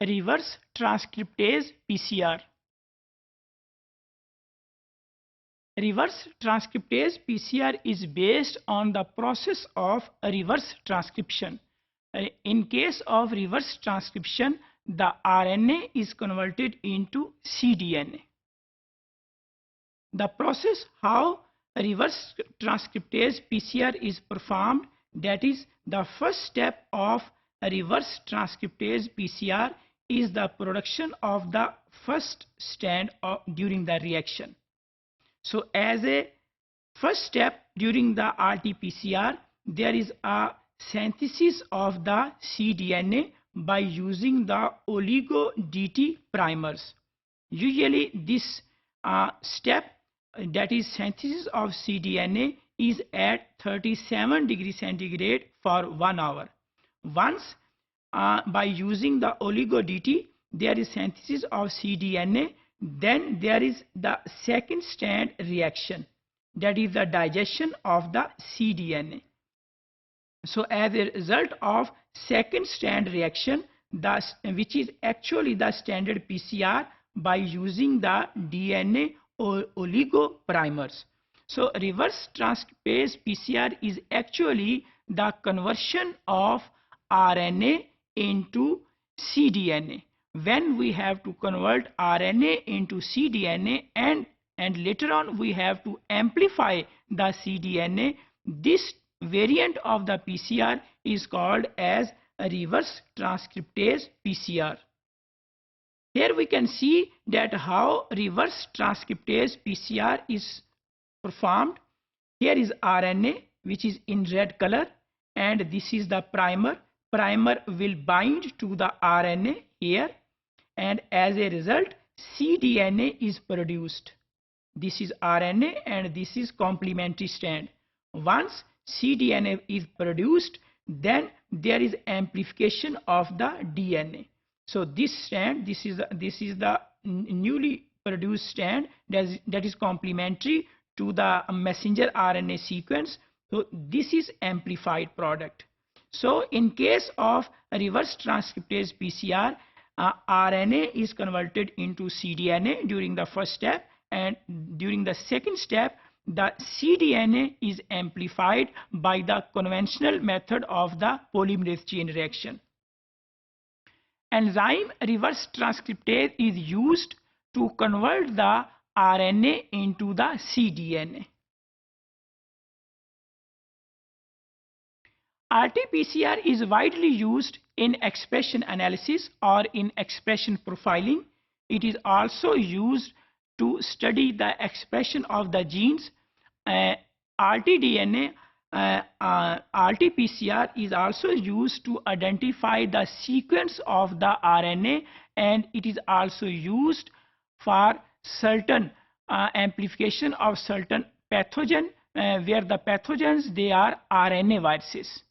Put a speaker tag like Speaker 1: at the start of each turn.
Speaker 1: reverse transcriptase PCR. Reverse transcriptase PCR is based on the process of reverse transcription. In case of reverse transcription, the RNA is converted into cDNA. The process how reverse transcriptase PCR is performed, that is, the first step of reverse transcriptase PCR is the production of the first strand during the reaction. So as a first step during the RT-PCR, there is a synthesis of the cDNA by using the oligo-DT primers. Usually this step, that is synthesis of cDNA, is at 37 degrees centigrade for 1 hour. Once by using the oligo-DT, there is synthesis of cDNA, then there is the second strand reaction, that is the digestion of the cDNA. So as a result of second strand reaction, which is actually the standard PCR by using the DNA or oligo primers. So reverse transcriptase PCR is actually the conversion of RNA into cDNA. When we have to convert RNA into cDNA and later on we have to amplify the cDNA, this variant of the PCR is called as a reverse transcriptase PCR. Here we can see that how reverse transcriptase PCR is performed. Here is RNA, which is in red color, and this is the primer. Primer will bind to the RNA here, and as a result cDNA is produced. This is RNA and this is complementary strand. Once cDNA is produced, then there is amplification of the DNA. So this strand, this is the newly produced strand that is complementary to the messenger RNA sequence. So this is amplified product. So in case of reverse transcriptase PCR, RNA is converted into cDNA during the first step, and during the second step the cDNA is amplified by the conventional method of the polymerase chain reaction. Enzyme reverse transcriptase is used to convert the RNA into the cDNA. RT-PCR is widely used in expression analysis or in expression profiling. It is also used to study the expression of the genes. RT-DNA, RT-PCR is also used to identify the sequence of the RNA, and it is also used for certain amplification of certain pathogen, where the pathogens, they are RNA viruses.